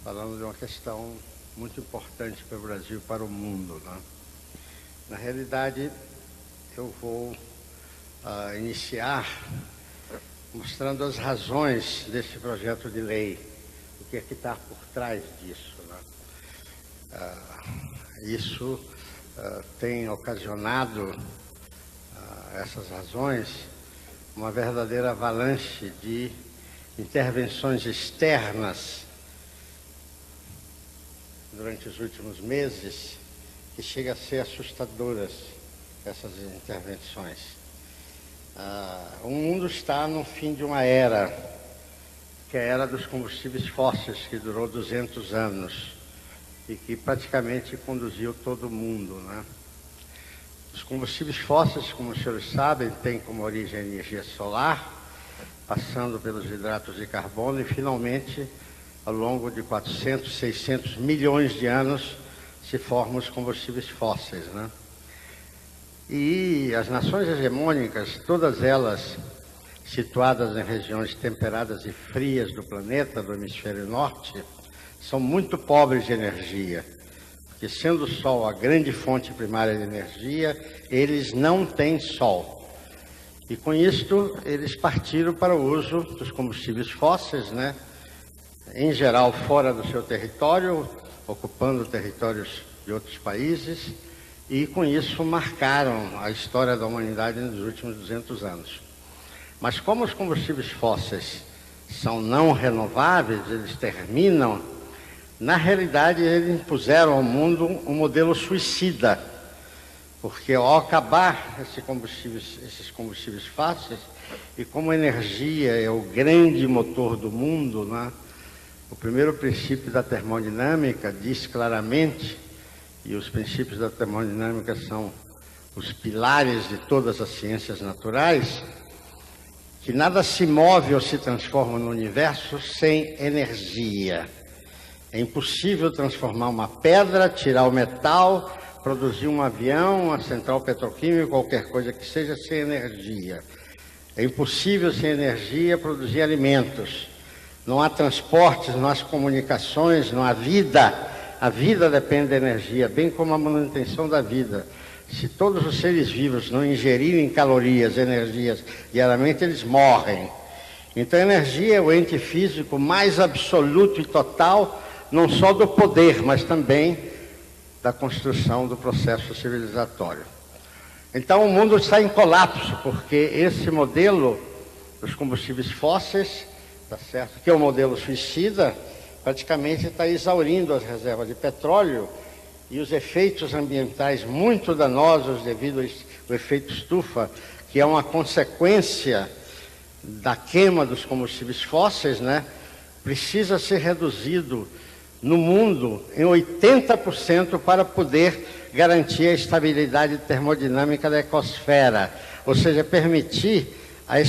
falando de uma questão muito importante para o Brasil e para o mundo, né? Na realidade, eu vou iniciar mostrando as razões desse projeto de lei, o que é que está por trás disso, né? Isso tem ocasionado, essas razões, uma verdadeira avalanche de intervenções externas durante os últimos meses, que chega a ser assustadoras, essas intervenções. O mundo está no fim de uma era, que é a era dos combustíveis fósseis, que durou 200 anos e que praticamente conduziu todo o mundo, né? Os combustíveis fósseis, como os senhores sabem, têm como origem a energia solar, passando pelos hidratos de carbono e, finalmente, ao longo de 400, 600 milhões de anos, se formam os combustíveis fósseis, né? E as nações hegemônicas, todas elas situadas em regiões temperadas e frias do planeta, do hemisfério norte, são muito pobres de energia, porque sendo o Sol a grande fonte primária de energia, eles não têm Sol. E com isto, eles partiram para o uso dos combustíveis fósseis, né? Em geral fora do seu território, ocupando territórios de outros países, e com isso marcaram a história da humanidade nos últimos 200 anos. Mas como os combustíveis fósseis são não renováveis, eles terminam, na realidade eles impuseram ao mundo um modelo suicida, porque ao acabar esses combustíveis fósseis, e como a energia é o grande motor do mundo, né? O primeiro princípio da termodinâmica diz claramente, e os princípios da termodinâmica são os pilares de todas as ciências naturais, que nada se move ou se transforma no universo sem energia. É impossível transformar uma pedra, tirar o metal, produzir um avião, uma central petroquímica, qualquer coisa que seja, sem energia. É impossível, sem energia, produzir alimentos. Não há transportes, não há comunicações, não há vida. A vida depende da energia, bem como a manutenção da vida. Se todos os seres vivos não ingerirem calorias, energias diariamente, eles morrem. Então a energia é o ente físico mais absoluto e total, não só do poder, mas também da construção do processo civilizatório. Então o mundo está em colapso, porque esse modelo dos combustíveis fósseis, tá certo, que é o modelo suicida, praticamente está exaurindo as reservas de petróleo e os efeitos ambientais muito danosos devido ao efeito estufa, que é uma consequência da queima dos combustíveis fósseis, né? Precisa ser reduzido no mundo em 80% para poder garantir a estabilidade termodinâmica da ecosfera, ou seja, permitir a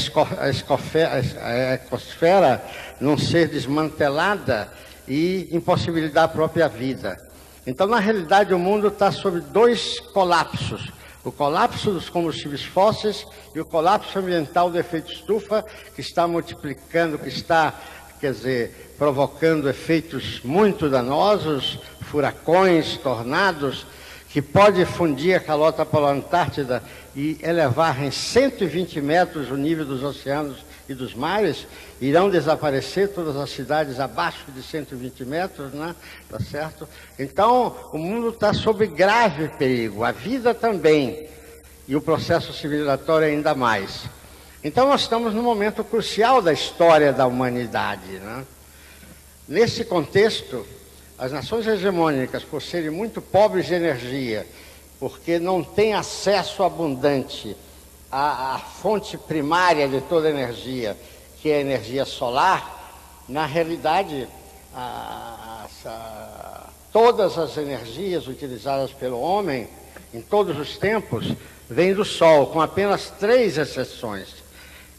ecosfera não ser desmantelada e impossibilitar a própria vida. Então, na realidade, o mundo está sob dois colapsos. O colapso dos combustíveis fósseis e o colapso ambiental do efeito estufa, que está multiplicando, que está, provocando efeitos muito danosos, furacões, tornados, que pode fundir a calota polar Antártida e elevar em 120 metros o nível dos oceanos e dos mares. Irão desaparecer todas as cidades abaixo de 120 metros, né? Tá certo? Então, o mundo está sob grave perigo, a vida também, e o processo civilizatório ainda mais. Então, nós estamos num momento crucial da história da humanidade, né? Nesse contexto, as nações hegemônicas, por serem muito pobres de energia, porque não têm acesso abundante à fonte primária de toda a energia, que é a energia solar, na realidade, todas as energias utilizadas pelo homem, em todos os tempos, vêm do Sol, com apenas 3 exceções,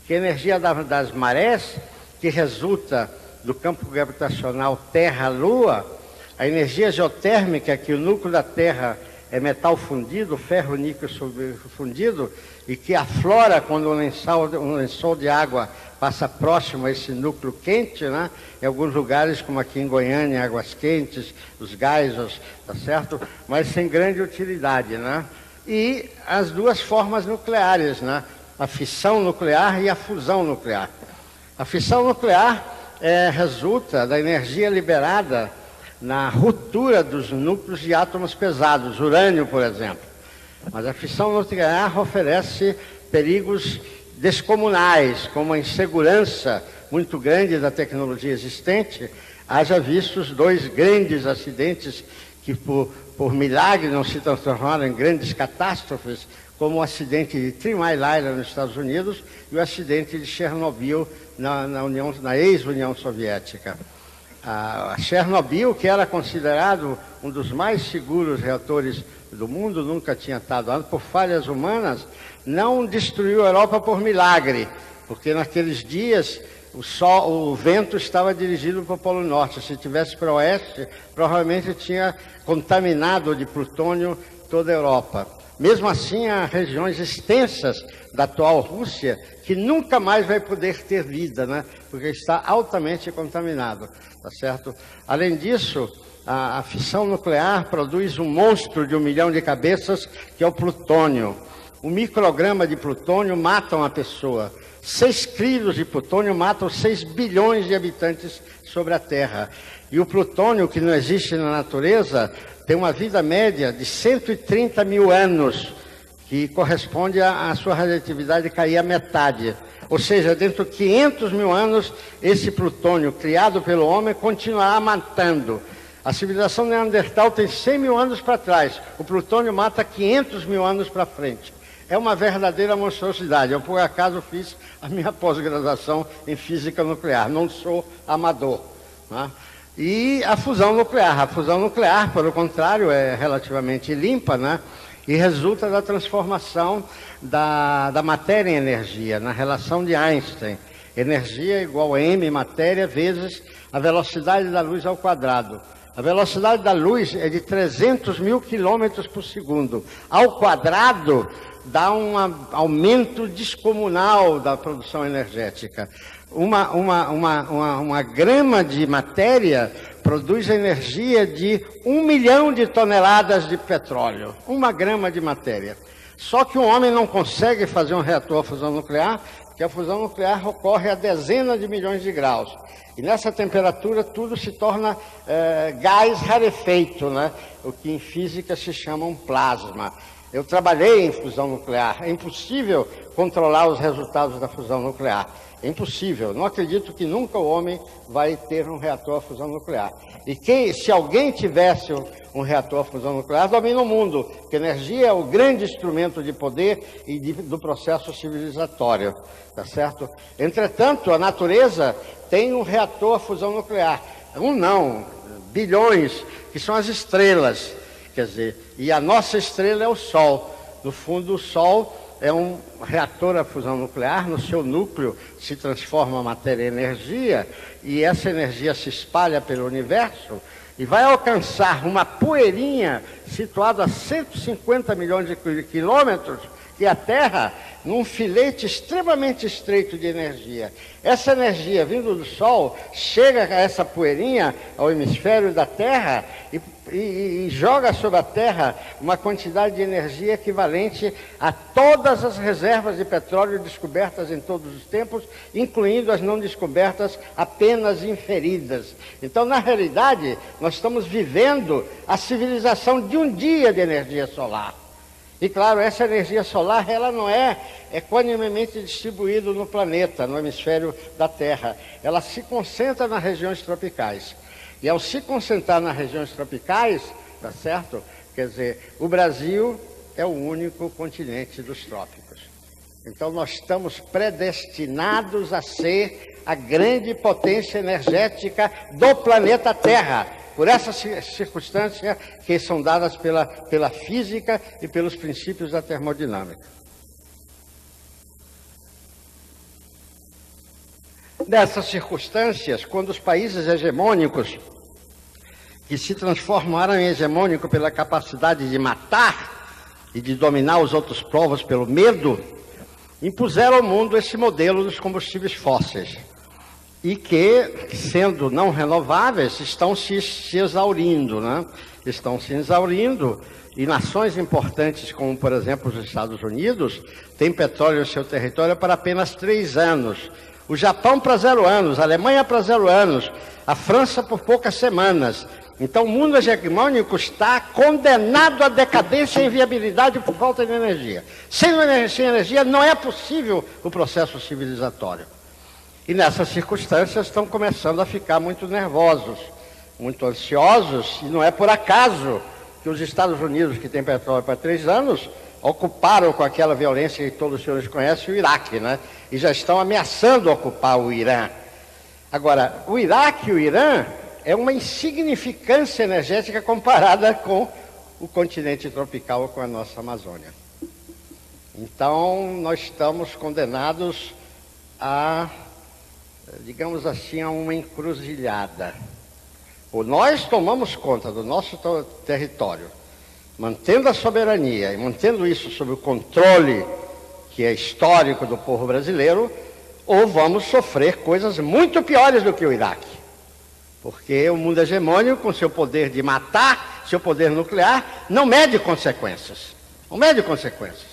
que é a energia das marés, que resulta do campo gravitacional Terra-Lua, a energia geotérmica, que o núcleo da Terra é metal fundido, ferro níquel fundido, e que aflora quando um lençol de água passa próximo a esse núcleo quente, né? Em alguns lugares, como aqui em Goiânia, águas quentes, os geysers, tá certo? Mas sem grande utilidade, né? E as duas formas nucleares, né? A fissão nuclear e a fusão nuclear. A fissão nuclear resulta da energia liberada na ruptura dos núcleos de átomos pesados, urânio, por exemplo. Mas a fissão nuclear oferece perigos descomunais, como a insegurança muito grande da tecnologia existente. Haja vistos 2 grandes acidentes que, por milagre, não se transformaram em grandes catástrofes, como o acidente de 3 Mile Island nos Estados Unidos e o acidente de Chernobyl na ex-União Soviética. A Chernobyl, que era considerado um dos mais seguros reatores do mundo, nunca tinha estado por falhas humanas, não destruiu a Europa por milagre, porque naqueles dias o vento estava dirigido para o Polo Norte. Se tivesse para o oeste, provavelmente tinha contaminado de plutônio toda a Europa. Mesmo assim, há regiões extensas da atual Rússia que nunca mais vai poder ter vida, né? Porque está altamente contaminado, tá certo? Além disso, a fissão nuclear produz um monstro de 1 milhão de cabeças, que é o plutônio. 1 micrograma de plutônio mata uma pessoa. 6 quilos de plutônio matam 6 bilhões de habitantes sobre a Terra. E o plutônio, que não existe na natureza, tem uma vida média de 130 mil anos, que corresponde à sua radioatividade cair à metade. Ou seja, dentro de 500 mil anos, esse plutônio criado pelo homem continuará matando. A civilização neandertal tem 100 mil anos para trás. O plutônio mata 500 mil anos para frente. É uma verdadeira monstruosidade. Eu, por acaso, fiz a minha pós-graduação em física nuclear. Não sou amador, né? E a fusão nuclear. A fusão nuclear, pelo contrário, é relativamente limpa, né? E resulta da transformação da matéria em energia, na relação de Einstein. Energia igual a m matéria vezes a velocidade da luz ao quadrado. A velocidade da luz é de 300 mil quilômetros por segundo. Ao quadrado, dá um aumento descomunal da produção energética. Uma grama de matéria produz energia de 1 milhão de toneladas de petróleo. 1 grama de matéria. Só que o homem não consegue fazer um reator a fusão nuclear, porque a fusão nuclear ocorre a dezenas de milhões de graus. E nessa temperatura tudo se torna gás rarefeito, né? O que em física se chama um plasma. Eu trabalhei em fusão nuclear. É impossível controlar os resultados da fusão nuclear. É impossível. Não acredito que nunca o homem vai ter um reator a fusão nuclear. E se alguém tivesse um reator a fusão nuclear, domina o mundo, porque a energia é o grande instrumento de poder e do processo civilizatório, tá certo? Entretanto, a natureza tem um reator a fusão nuclear. Não, bilhões, que são as estrelas. Quer dizer, e a nossa estrela é o Sol. No fundo, o Sol é um reator a fusão nuclear. No seu núcleo se transforma a matéria em energia, e essa energia se espalha pelo universo e vai alcançar uma poeirinha situada a 150 milhões de quilômetros, que é a Terra, num filete extremamente estreito de energia. Essa energia vindo do Sol chega a essa poeirinha, ao hemisfério da Terra, e joga sobre a Terra uma quantidade de energia equivalente a todas as reservas de petróleo descobertas em todos os tempos, incluindo as não descobertas apenas inferidas. Então, na realidade, nós estamos vivendo a civilização de um dia de energia solar. E claro, essa energia solar, ela não é equanimemente distribuída no planeta, no hemisfério da Terra. Ela se concentra nas regiões tropicais. E ao se concentrar nas regiões tropicais, tá certo? Quer dizer, o Brasil é o único continente dos trópicos. Então nós estamos predestinados a ser a grande potência energética do planeta Terra, por essas circunstâncias que são dadas pela física e pelos princípios da termodinâmica. Nessas circunstâncias, quando os países hegemônicos que se transformaram em hegemônico pela capacidade de matar e de dominar os outros povos pelo medo, impuseram ao mundo esse modelo dos combustíveis fósseis e que, sendo não renováveis, estão se exaurindo, né? Estão se exaurindo e nações importantes, como, por exemplo, os Estados Unidos, têm petróleo em seu território para apenas 3 anos. O Japão para 0 anos, a Alemanha para 0 anos, a França por poucas semanas. Então o mundo hegemônico está condenado à decadência e inviabilidade por falta de energia. Sem energia não é possível o processo civilizatório. E nessas circunstâncias estão começando a ficar muito nervosos, muito ansiosos, e não é por acaso que os Estados Unidos, que têm petróleo para 3 anos, ocuparam com aquela violência que todos os senhores conhecem o Iraque, né? E já estão ameaçando ocupar o Irã. Agora, o Iraque e o Irã é uma insignificância energética comparada com o continente tropical, com a nossa Amazônia. Então, nós estamos condenados a, digamos assim, a uma encruzilhada. Ou nós tomamos conta do nosso território, mantendo a soberania e mantendo isso sob o controle que é histórico do povo brasileiro, ou vamos sofrer coisas muito piores do que o Iraque. Porque o mundo hegemônico, com seu poder de matar, seu poder nuclear, não mede consequências. Não mede consequências.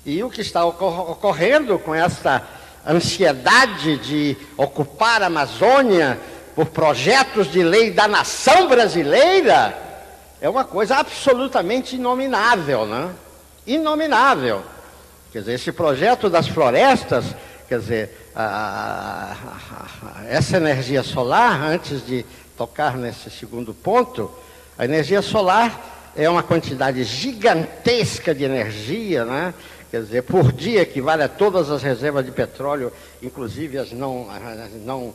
E o que está ocorrendo com essa ansiedade de ocupar a Amazônia por projetos de lei da nação brasileira é uma coisa absolutamente inominável, né? Inominável. Quer dizer, esse projeto das florestas, quer dizer, essa energia solar, antes de tocar nesse segundo ponto, a energia solar é uma quantidade gigantesca de energia, né? Quer dizer, por dia equivale a todas as reservas de petróleo, inclusive as não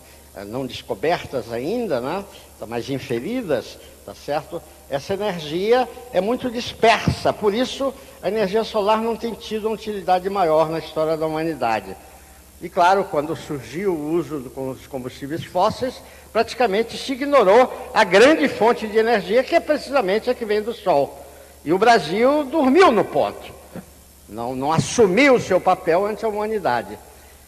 descobertas ainda, né? Mas inferidas, tá certo? Essa energia é muito dispersa, por isso a energia solar não tem tido uma utilidade maior na história da humanidade. E claro, quando surgiu o uso dos combustíveis fósseis, praticamente se ignorou a grande fonte de energia, que é precisamente a que vem do Sol. E o Brasil dormiu no ponto, não assumiu o seu papel ante a humanidade.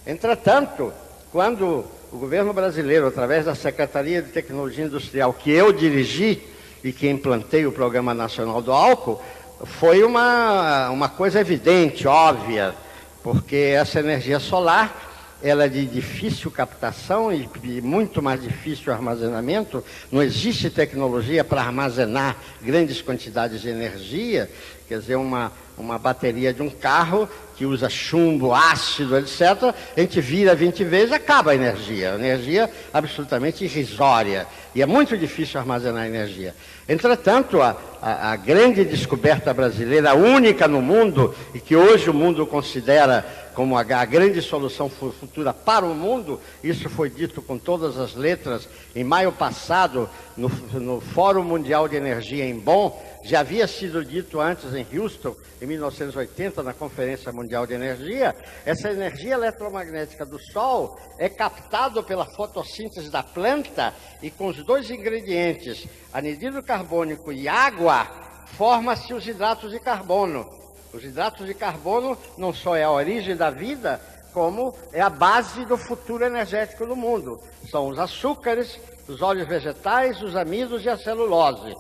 Entretanto, quando o governo brasileiro, através da Secretaria de Tecnologia Industrial, que eu dirigi e que implantei o Programa Nacional do Álcool, foi uma coisa evidente, óbvia, porque essa energia solar, ela é de difícil captação e muito mais difícil armazenamento. Não existe tecnologia para armazenar grandes quantidades de energia. Quer dizer, uma bateria de um carro que usa chumbo, ácido, etc., a gente vira 20 vezes, acaba a energia absolutamente irrisória, e é muito difícil armazenar energia. Entretanto, a grande descoberta brasileira, a única no mundo, e que hoje o mundo considera como a grande solução futura para o mundo, isso foi dito com todas as letras em maio passado, no Fórum Mundial de Energia em Bonn. Já havia sido dito antes em Houston, em 1980, na Conferência Mundial de Energia. Essa energia eletromagnética do Sol é captada pela fotossíntese da planta, e com os 2 ingredientes, anidrido carbônico e água, forma-se os hidratos de carbono. Os hidratos de carbono não só é a origem da vida, como é a base do futuro energético do mundo. São os açúcares, os óleos vegetais, os amidos e a celulose.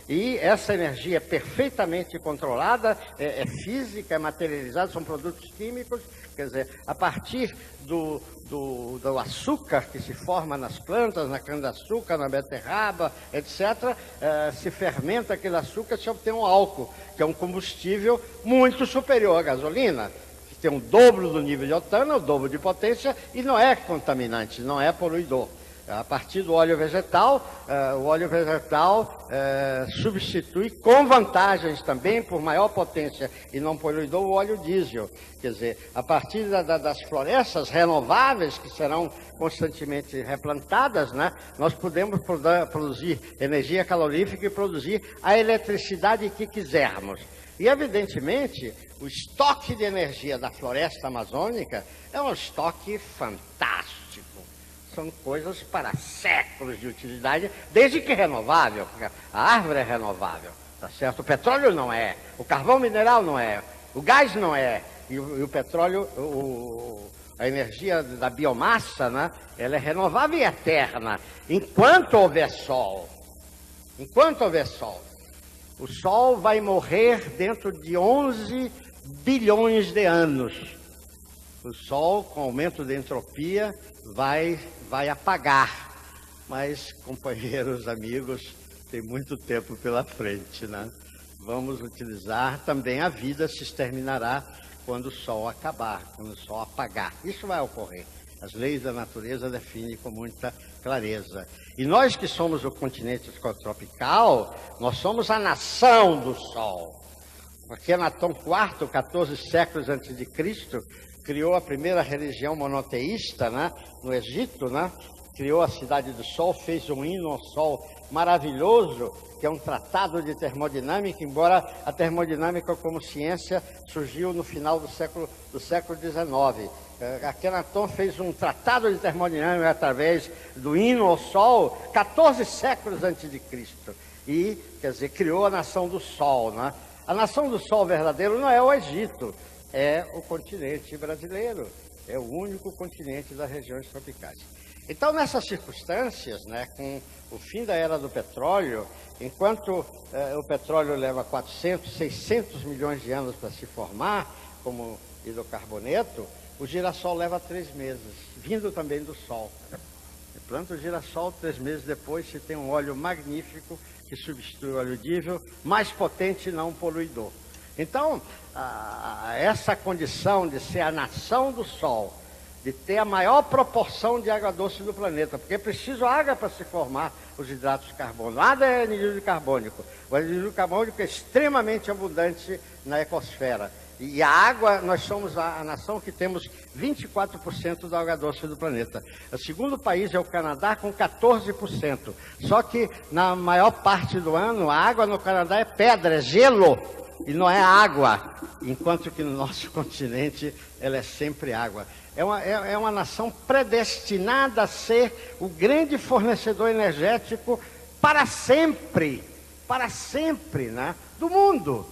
E essa energia é perfeitamente controlada, é física, é materializada, são produtos químicos. Quer dizer, a partir do açúcar que se forma nas plantas, na cana-de-açúcar, na beterraba, etc., se fermenta aquele açúcar e se obtém um álcool, que é um combustível muito superior à gasolina, que tem o dobro do nível de octano, o dobro de potência, e não é contaminante, não é poluidor. A partir do óleo vegetal, substitui com vantagens também, por maior potência e não poluidor, o óleo diesel. Quer dizer, a partir das florestas renováveis, que serão constantemente replantadas, né, nós podemos produzir energia calorífica e produzir a eletricidade que quisermos. E, evidentemente, o estoque de energia da floresta amazônica é um estoque fantástico. são coisas para séculos de utilidade, desde que renovável, porque a árvore é renovável, tá certo? O petróleo não é, o carvão mineral não é, o gás não é, e o petróleo, a energia da biomassa, né, ela é renovável e eterna, enquanto houver sol. Enquanto houver sol. O sol vai morrer dentro de 11 bilhões de anos. O sol, com aumento da entropia, vai apagar. Mas, companheiros, amigos, tem muito tempo pela frente, né? Vamos utilizar também a vida, se exterminará quando o sol acabar, quando o sol apagar. Isso vai ocorrer. As leis da natureza definem com muita clareza. E nós que somos o continente tropical, nós somos a nação do sol. Akhenaton IV, 14 séculos antes de Cristo, criou a primeira religião monoteísta, né, no Egito, né? Criou a Cidade do Sol, fez um hino ao sol maravilhoso, que é um tratado de termodinâmica, embora a termodinâmica como ciência surgiu no final do século XIX. Akhenaton fez um tratado de termodinâmica através do hino ao sol, 14 séculos antes de Cristo. E, quer dizer, criou a nação do sol, né? A nação do sol verdadeiro não é o Egito, é o continente brasileiro, é o único continente das regiões tropicais. Então, nessas circunstâncias, né, com o fim da era do petróleo, enquanto o petróleo leva 400, 600 milhões de anos para se formar, como hidrocarboneto, o girassol leva 3 meses, vindo também do sol. Planta o girassol, 3 meses depois se tem um óleo magnífico que substitui o óleo diesel, mais potente e não poluidor. Então, essa condição de ser a nação do sol, de ter a maior proporção de água doce do planeta, porque é preciso água para se formar os hidratos de carbono. Nada é anidride carbônico. O anidride carbônico é extremamente abundante na ecosfera. E a água, nós somos a nação que temos 24% da água doce do planeta. O segundo país é o Canadá, com 14%. Só que na maior parte do ano, a água no Canadá é pedra, é gelo, e não é água. Enquanto que no nosso continente, ela é sempre água. É uma nação predestinada a ser o grande fornecedor energético para sempre, né, do mundo.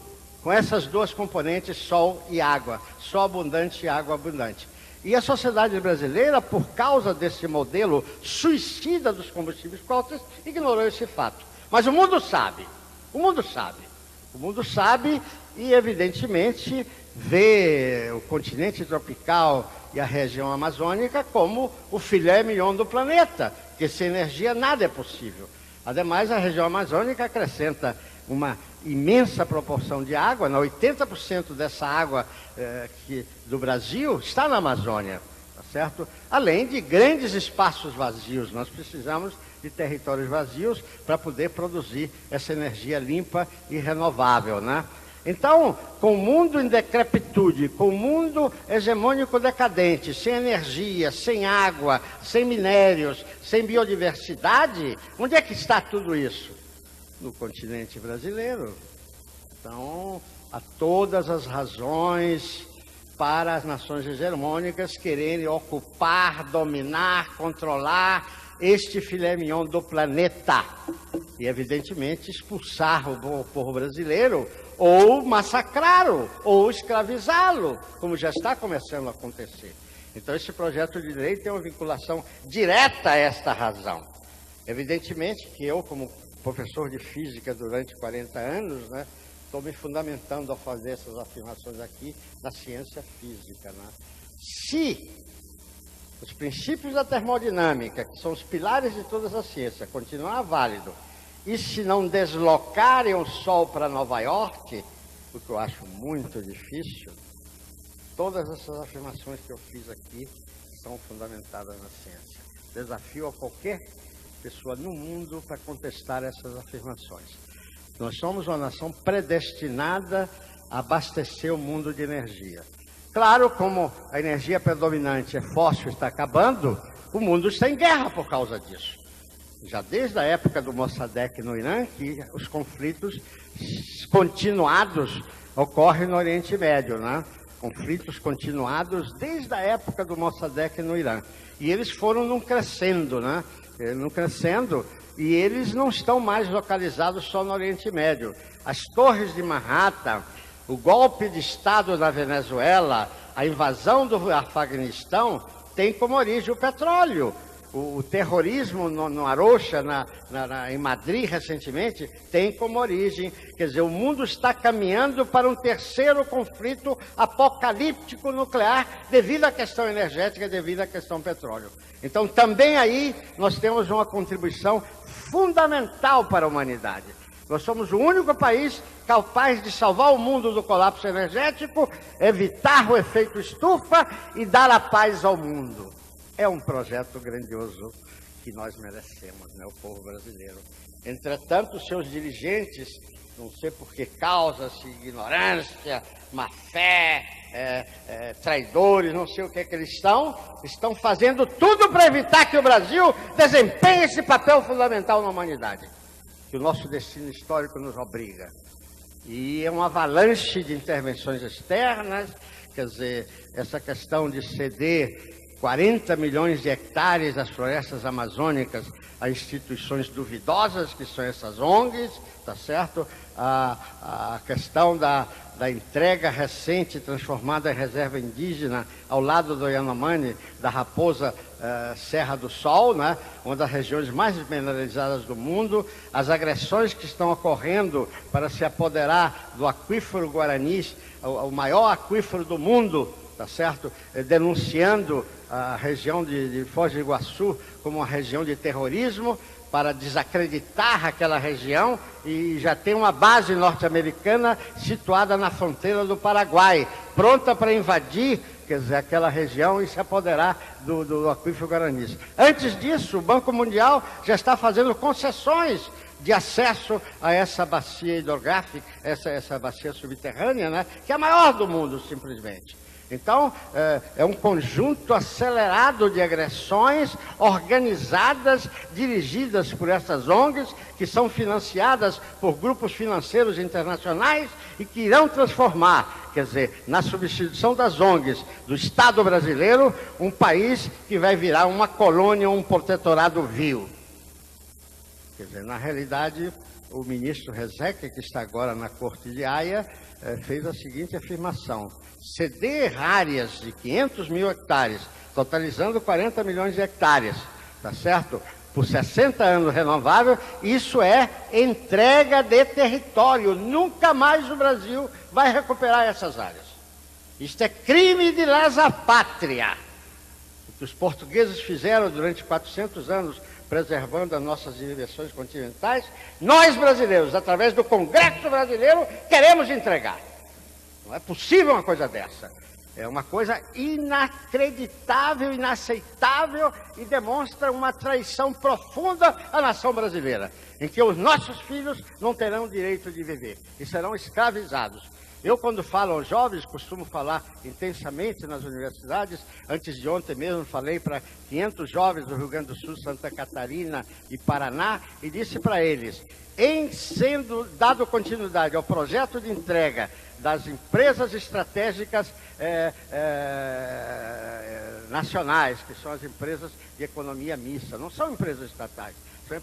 Com essas duas componentes, sol e água, sol abundante e água abundante. E a sociedade brasileira, por causa desse modelo suicida dos combustíveis fósseis, ignorou esse fato. Mas o mundo sabe, e evidentemente vê o continente tropical e a região amazônica como o filé mignon do planeta, que sem energia nada é possível. Ademais, a região amazônica acrescenta uma imensa proporção de água, 80% dessa água do Brasil está na Amazônia, tá certo? Além de grandes espaços vazios, nós precisamos de territórios vazios para poder produzir essa energia limpa e renovável, né? Então, com o mundo em decrepitude, com o mundo hegemônico decadente, sem energia, sem água, sem minérios, sem biodiversidade, onde é que está tudo isso? No continente brasileiro. Então, há todas as razões para as nações hegemônicas quererem ocupar, dominar, controlar este filé mignon do planeta. E, evidentemente, expulsar o povo brasileiro, ou massacrá-lo, ou escravizá-lo, como já está começando a acontecer. Então, esse projeto de lei tem uma vinculação direta a esta razão. Evidentemente que eu, como professor de física durante 40 anos, né, estou me fundamentando ao fazer essas afirmações aqui na ciência física, né? Se os princípios da termodinâmica, que são os pilares de todas as ciências, continuar válido, e se não deslocarem o Sol para Nova York, o que eu acho muito difícil, todas essas afirmações que eu fiz aqui são fundamentadas na ciência. Desafio a qualquer pessoa no mundo para contestar essas afirmações. Nós somos uma nação predestinada a abastecer o mundo de energia. Claro, como a energia predominante é fóssil, está acabando, o mundo está em guerra por causa disso. Já desde a época do Mossadegh no Irã, que os conflitos continuados ocorrem no Oriente Médio, né? conflitos continuados desde a época do Mossadegh no Irã. E eles foram num crescendo, né? Num crescendo, e eles não estão mais localizados só no Oriente Médio. As torres de Manhattan, o golpe de Estado na Venezuela, a invasão do Afeganistão, tem como origem o petróleo. O terrorismo no Arocha, em Madrid, recentemente, tem como origem. Quer dizer, o mundo está caminhando para um terceiro conflito apocalíptico nuclear devido à questão energética, devido à questão petróleo. Então, também aí, nós temos uma contribuição fundamental para a humanidade. Nós somos o único país capaz de salvar o mundo do colapso energético, evitar o efeito estufa e dar a paz ao mundo. É um projeto grandioso que nós merecemos, né, o povo brasileiro. Entretanto, seus dirigentes, não sei por que causas, ignorância, má fé, traidores, não sei o que eles estão fazendo tudo para evitar que o Brasil desempenhe esse papel fundamental na humanidade, que o nosso destino histórico nos obriga. E é uma avalanche de intervenções externas, quer dizer, essa questão de ceder 40 milhões de hectares das florestas amazônicas a instituições duvidosas, que são essas ONGs, tá certo? A questão da entrega recente, transformada em reserva indígena, ao lado do Yanomami, da Raposa Serra do Sol, né? Uma das regiões mais mineralizadas do mundo, as agressões que estão ocorrendo para se apoderar do aquífero Guarani, o maior aquífero do mundo, tá certo? Denunciando a região de Foz do Iguaçu como uma região de terrorismo, para desacreditar aquela região, e já tem uma base norte-americana situada na fronteira do Paraguai, pronta para invadir, quer dizer, aquela região e se apoderar do aquífero Guarani. Antes disso, o Banco Mundial já está fazendo concessões de acesso a essa bacia hidrográfica, essa bacia subterrânea, né, que é a maior do mundo, simplesmente. Então, é um conjunto acelerado de agressões organizadas, dirigidas por essas ONGs, que são financiadas por grupos financeiros internacionais e que irão transformar, quer dizer, na substituição das ONGs do Estado brasileiro, um país que vai virar uma colônia, um protetorado vil. Quer dizer, na realidade, o ministro Rezec, que está agora na Corte de Haia, fez a seguinte afirmação: ceder áreas de 500 mil hectares, totalizando 40 milhões de hectares, tá certo? Por 60 anos renovável, isso é entrega de território. Nunca mais o Brasil vai recuperar essas áreas. Isto é crime de lesa pátria. O que os portugueses fizeram durante 400 anos, preservando as nossas dimensões continentais, nós brasileiros, através do Congresso Brasileiro, queremos entregar. Não é possível uma coisa dessa. É uma coisa inacreditável, inaceitável, e demonstra uma traição profunda à nação brasileira, em que os nossos filhos não terão direito de viver e serão escravizados. Eu, quando falo aos jovens, costumo falar intensamente nas universidades. Antes de ontem mesmo, falei para 500 jovens do Rio Grande do Sul, Santa Catarina e Paraná, e disse para eles: em sendo dado continuidade ao projeto de entrega das empresas estratégicas nacionais, que são as empresas de economia mista, não são empresas estatais, são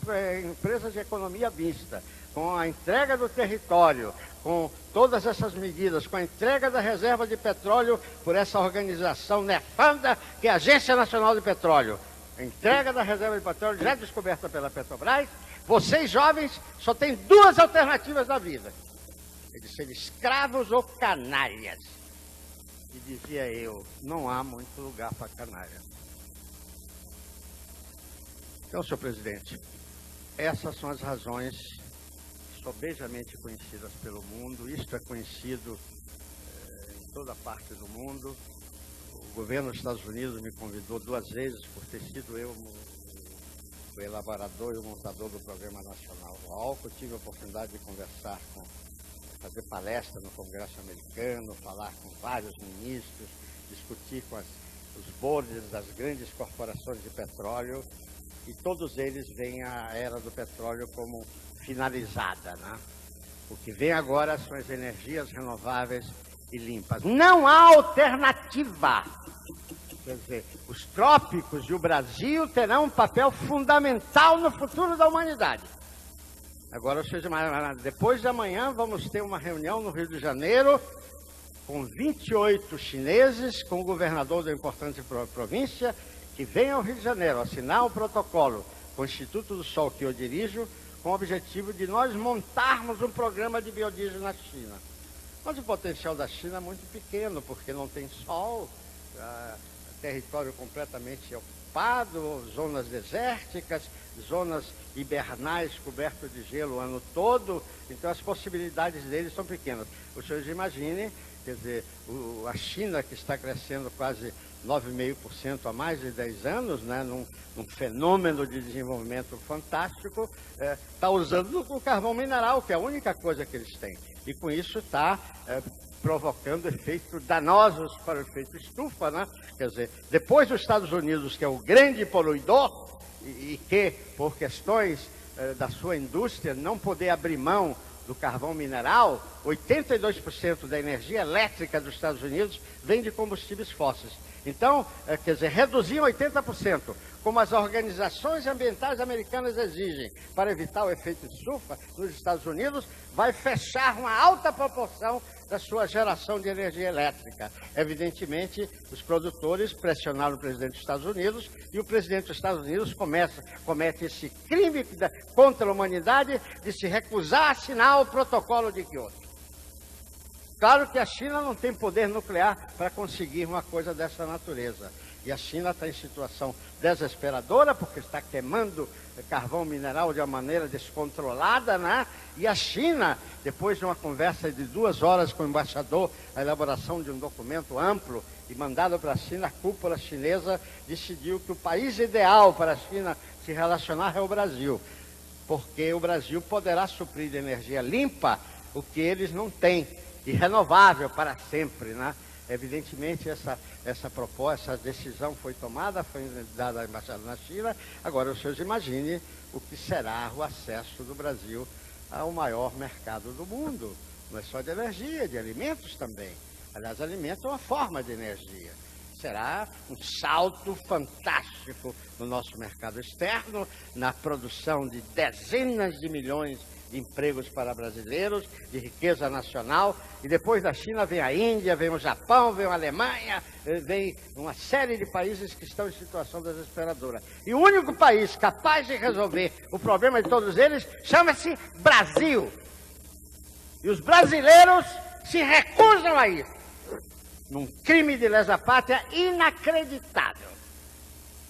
empresas de economia mista, com a entrega do território, com todas essas medidas, com a entrega da reserva de petróleo por essa organização nefanda que é a Agência Nacional de Petróleo, a entrega da reserva de petróleo já descoberta pela Petrobras, vocês jovens só têm duas alternativas na vida: de ser escravos ou canalhas. E dizia eu, não há muito lugar para canalha. Então, senhor presidente, essas são as razões sobejamente conhecidas pelo mundo. Isto é conhecido em toda parte do mundo. O governo dos Estados Unidos me convidou 2 vezes, por ter sido eu o elaborador e o montador do Programa Nacional UOL. Eu tive a oportunidade de conversar fazer palestra no Congresso americano, falar com vários ministros, discutir com os boards das grandes corporações de petróleo, e todos eles veem a era do petróleo como finalizada, né? O que vem agora são as energias renováveis e limpas. Não há alternativa. Quer dizer, os trópicos e o Brasil terão um papel fundamental no futuro da humanidade. Agora, ou seja, depois de amanhã, vamos ter uma reunião no Rio de Janeiro com 28 chineses, com o governador da importante província, que vem ao Rio de Janeiro assinar um protocolo com o Instituto do Sol, que eu dirijo, com o objetivo de nós montarmos um programa de biodiesel na China. Mas o potencial da China é muito pequeno, porque não tem sol, território completamente ocupado, zonas desérticas, zonas hibernais cobertas de gelo o ano todo, então as possibilidades deles são pequenas. Os senhores imaginem, quer dizer, a China, que está crescendo quase 9,5% há mais de 10 anos, né, num fenômeno de desenvolvimento fantástico, está usando o carvão mineral, que é a única coisa que eles têm. E com isso está provocando efeitos danosos para o efeito estufa, né? Quer dizer, depois dos Estados Unidos, que é o grande poluidor, e que, por questões da sua indústria, não poder abrir mão do carvão mineral, 82% da energia elétrica dos Estados Unidos vem de combustíveis fósseis. Então, quer dizer, reduzir 80%, como as organizações ambientais americanas exigem, para evitar o efeito estufa nos Estados Unidos, vai fechar uma alta proporção da sua geração de energia elétrica. Evidentemente, os produtores pressionaram o presidente dos Estados Unidos e o presidente dos Estados Unidos comete esse crime contra a humanidade de se recusar a assinar o protocolo de Kyoto. Claro que a China não tem poder nuclear para conseguir uma coisa dessa natureza. E a China está em situação desesperadora, porque está queimando carvão mineral de uma maneira descontrolada, né? E a China, depois de uma conversa de 2 horas com o embaixador, a elaboração de um documento amplo e mandado para a China, a cúpula chinesa decidiu que o país ideal para a China se relacionar é o Brasil, porque o Brasil poderá suprir de energia limpa o que eles não têm, e renovável para sempre, né? Evidentemente, essa proposta, essa decisão foi tomada, foi dada à Embaixada na China. Agora, os senhores imaginem o que será o acesso do Brasil ao maior mercado do mundo. Não é só de energia, de alimentos também. Aliás, alimentos é uma forma de energia. Será um salto fantástico no nosso mercado externo, na produção de dezenas de milhões de empregos para brasileiros, de riqueza nacional, e depois da China vem a Índia, vem o Japão, vem a Alemanha, vem uma série de países que estão em situação desesperadora. E o único país capaz de resolver o problema de todos eles chama-se Brasil. E os brasileiros se recusam a isso, num crime de lesa pátria inacreditável.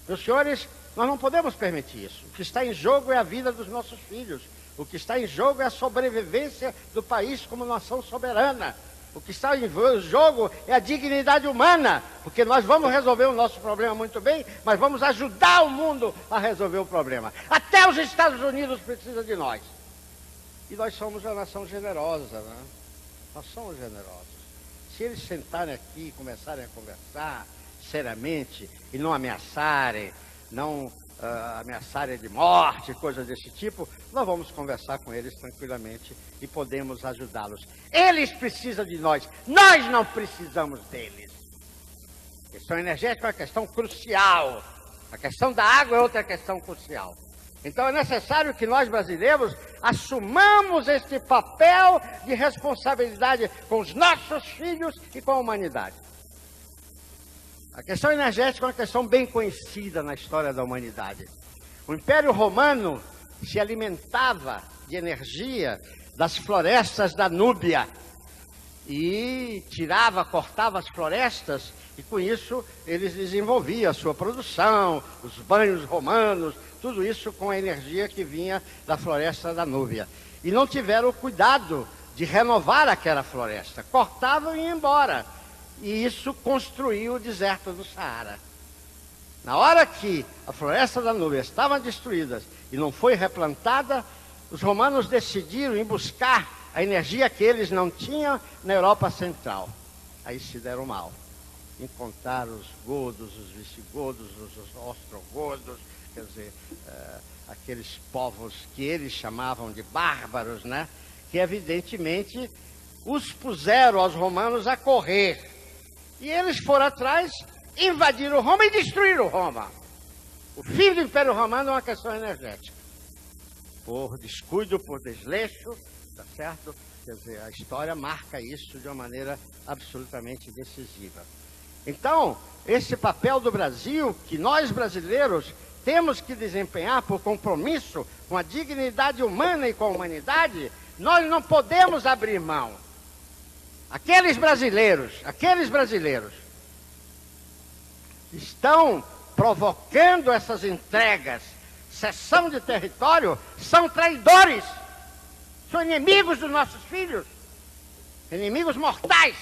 Meus senhores, nós não podemos permitir isso. O que está em jogo é a vida dos nossos filhos. O que está em jogo é a sobrevivência do país como nação soberana. O que está em jogo é a dignidade humana, porque nós vamos resolver o nosso problema muito bem, mas vamos ajudar o mundo a resolver o problema. Até os Estados Unidos precisam de nós. E nós somos uma nação generosa, né? Nós somos generosos. Se eles sentarem aqui e começarem a conversar seriamente e não ameaçarem, não ameaçarem de morte, coisas desse tipo, nós vamos conversar com eles tranquilamente e podemos ajudá-los. Eles precisam de nós não precisamos deles. A questão energética é uma questão crucial. A questão da água é outra questão crucial. Então é necessário que nós brasileiros assumamos este papel de responsabilidade com os nossos filhos e com a humanidade. A questão energética é uma questão bem conhecida na história da humanidade. O Império Romano se alimentava de energia das florestas da Núbia e cortava as florestas e com isso eles desenvolviam a sua produção, os banhos romanos, tudo isso com a energia que vinha da floresta da Núbia. E não tiveram o cuidado de renovar aquela floresta, cortavam e iam embora. E isso construiu o deserto do Saara. Na hora que a floresta da Núbia estava destruída e não foi replantada, os romanos decidiram ir buscar a energia que eles não tinham na Europa Central. Aí se deram mal. Encontraram os godos, os visigodos, os ostrogodos, quer dizer, aqueles povos que eles chamavam de bárbaros, né? Que evidentemente os puseram aos romanos a correr. E eles foram atrás, invadiram Roma e destruíram Roma. O fim do Império Romano é uma questão energética. Por descuido, por desleixo, tá certo? Quer dizer, a história marca isso de uma maneira absolutamente decisiva. Então, esse papel do Brasil, que nós brasileiros temos que desempenhar por compromisso com a dignidade humana e com a humanidade, nós não podemos abrir mão. Aqueles brasileiros estão provocando essas entregas, cessão de território, são traidores, são inimigos dos nossos filhos, inimigos mortais.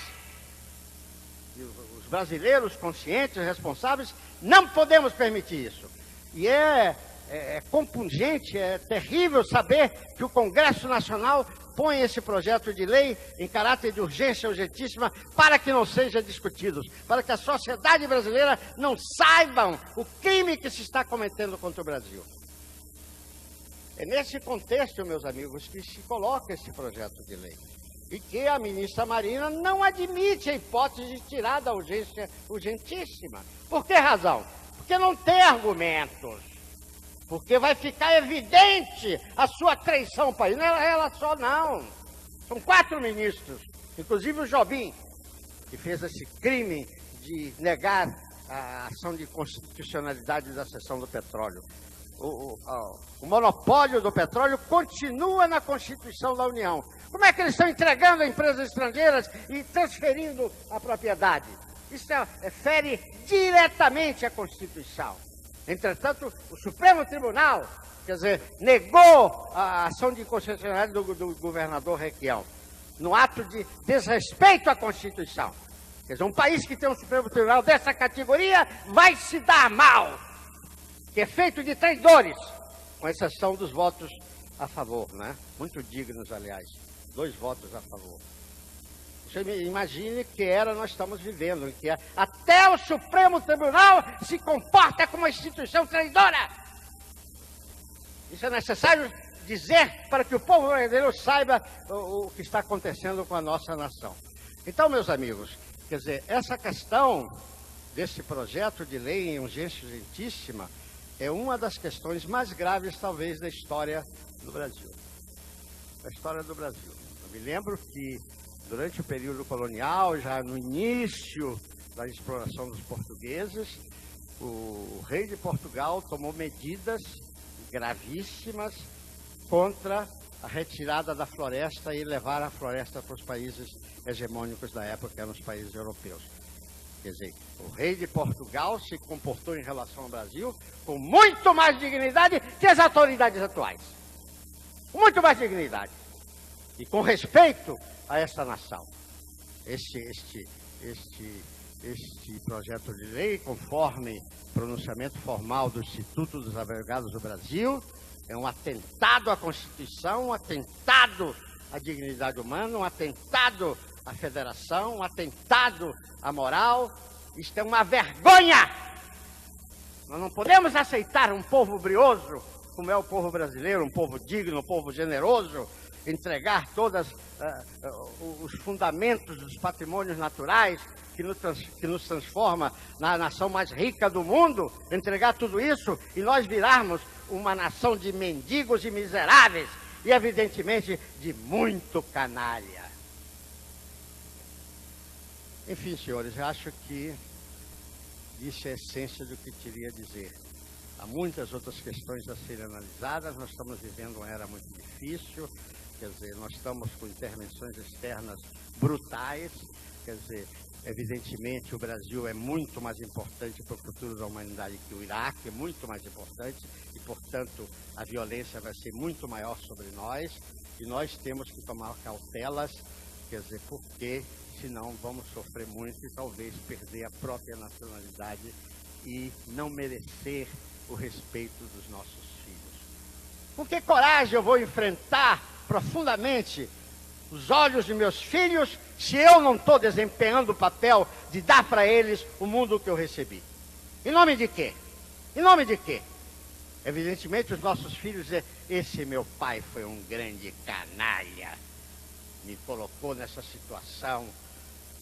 E os brasileiros conscientes, responsáveis, não podemos permitir isso. E é compungente, é terrível saber que o Congresso Nacional põe esse projeto de lei em caráter de urgência urgentíssima para que não seja discutido, para que a sociedade brasileira não saiba o crime que se está cometendo contra o Brasil. É nesse contexto, meus amigos, que se coloca esse projeto de lei. E que a ministra Marina não admite a hipótese de tirar da urgência urgentíssima. Por que razão? Porque não tem argumentos. Porque vai ficar evidente a sua traição ao país. Não é ela só, não. São 4 ministros, inclusive o Jobim, que fez esse crime de negar a ação de constitucionalidade da cessão do petróleo. O monopólio do petróleo continua na Constituição da União. Como é que eles estão entregando a empresas estrangeiras e transferindo a propriedade? Isso fere diretamente a Constituição. Entretanto, o Supremo Tribunal, quer dizer, negou a ação de inconstitucionalidade do governador Requião, no ato de desrespeito à Constituição. Quer dizer, um país que tem um Supremo Tribunal dessa categoria vai se dar mal, que é feito de traidores, com exceção dos votos a favor, né? Muito dignos, aliás, 2 votos a favor. Você imagine que era nós estamos vivendo, em que até o Supremo Tribunal se comporta como uma instituição traidora. Isso é necessário dizer para que o povo brasileiro saiba o que está acontecendo com a nossa nação. Então, meus amigos, quer dizer, essa questão desse projeto de lei em urgência urgentíssima é uma das questões mais graves, talvez, da história do Brasil. Da história do Brasil. Eu me lembro que durante o período colonial, já no início da exploração dos portugueses, o rei de Portugal tomou medidas gravíssimas contra a retirada da floresta e levar a floresta para os países hegemônicos da época, que eram os países europeus. Quer dizer, o rei de Portugal se comportou em relação ao Brasil com muito mais dignidade que as autoridades atuais. Com muito mais dignidade. E com respeito a esta nação. Este projeto de lei, conforme pronunciamento formal do Instituto dos Advogados do Brasil, é um atentado à Constituição, um atentado à dignidade humana, um atentado à federação, um atentado à moral. Isto é uma vergonha! Nós não podemos aceitar um povo brioso, como é o povo brasileiro, um povo digno, um povo generoso, entregar todos os fundamentos dos patrimônios naturais que nos transforma na nação mais rica do mundo, entregar tudo isso e nós virarmos uma nação de mendigos e miseráveis e, evidentemente, de muito canalha. Enfim, senhores, eu acho que isso é a essência do que queria dizer. Há muitas outras questões a serem analisadas, nós estamos vivendo uma era muito difícil, quer dizer, nós estamos com intervenções externas brutais, quer dizer, evidentemente o Brasil é muito mais importante para o futuro da humanidade que o Iraque, é muito mais importante, e portanto a violência vai ser muito maior sobre nós, e nós temos que tomar cautelas, quer dizer, porque senão vamos sofrer muito e talvez perder a própria nacionalidade e não merecer o respeito dos nossos filhos. Com que coragem eu vou enfrentar profundamente os olhos de meus filhos se eu não estou desempenhando o papel de dar para eles o mundo que eu recebi? Em nome de quê? Em nome de quê? Evidentemente os nossos filhos dizem, esse meu pai foi um grande canalha. me colocou nessa situação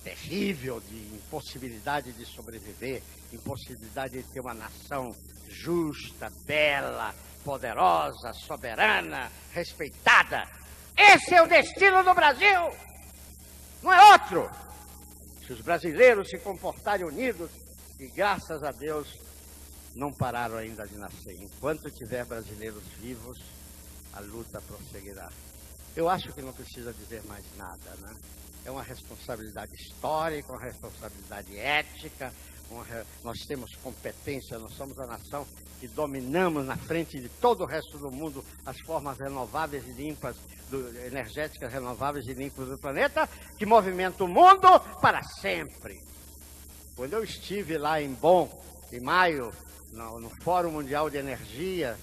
terrível de impossibilidade de sobreviver, impossibilidade de ter uma nação justa, bela, poderosa, soberana, respeitada. Esse é o destino do Brasil, não é outro. Se os brasileiros se comportarem unidos, e graças a Deus não pararam ainda de nascer. Enquanto tiver brasileiros vivos, a luta prosseguirá. Eu acho que não precisa dizer mais nada, né? É uma responsabilidade histórica, uma responsabilidade ética, nós temos competência, nós somos a nação que dominamos na frente de todo o resto do mundo as formas renováveis e limpas, energéticas renováveis e limpas do planeta, que movimenta o mundo para sempre. Quando eu estive lá em Bonn, em maio, no Fórum Mundial de Energia,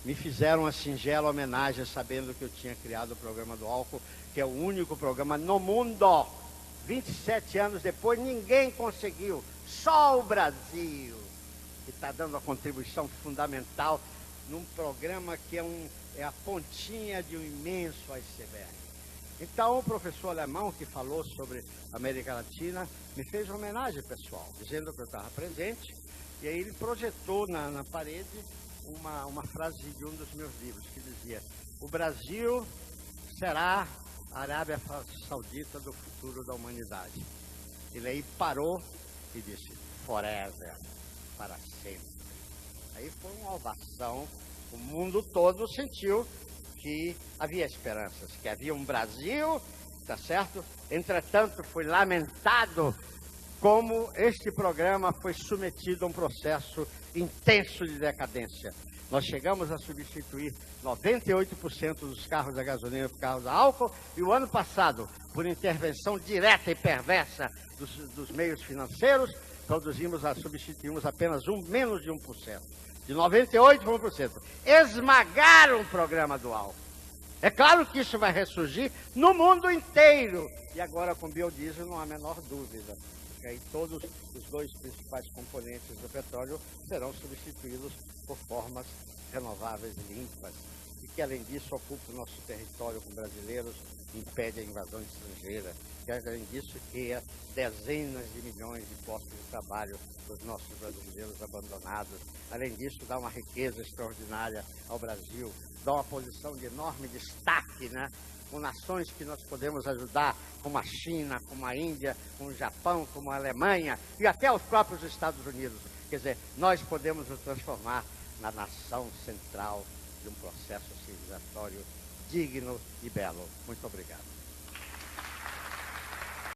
me fizeram uma singela homenagem, sabendo que eu tinha criado o programa do álcool, que é o único programa no mundo. 27 anos depois, ninguém conseguiu, só o Brasil, que está dando a contribuição fundamental num programa que é a pontinha de um imenso iceberg. Então, o professor alemão que falou sobre a América Latina me fez uma homenagem pessoal, dizendo que eu estava presente, e aí ele projetou na parede uma frase de um dos meus livros, que dizia: o Brasil será a Arábia Saudita do futuro da humanidade. Ele aí parou e disse: forever, para sempre. Aí foi uma ovação, o mundo todo sentiu que havia esperanças, que havia um Brasil, tá certo? Entretanto, foi lamentado como este programa foi submetido a um processo intenso de decadência. Nós chegamos a substituir 98% dos carros a gasolina por carros a álcool, e o ano passado, por intervenção direta e perversa dos meios financeiros, substituímos apenas menos de 1%. De 98% para 1%. Esmagaram o programa do álcool. É claro que isso vai ressurgir no mundo inteiro. E agora com biodiesel não há a menor dúvida. Porque aí todos os dois principais componentes do petróleo serão substituídos por formas renováveis e limpas. E que além disso ocupa o nosso território com brasileiros, impede a invasão estrangeira. Que além disso cria dezenas de milhões de postos de trabalho dos nossos brasileiros abandonados. Além disso, dá uma riqueza extraordinária ao Brasil, dá uma posição de enorme destaque, né? Com nações que nós podemos ajudar, como a China, como a Índia, como o Japão, como a Alemanha e até os próprios Estados Unidos. Quer dizer, nós podemos nos transformar na nação central de um processo civilizatório digno e belo. Muito obrigado.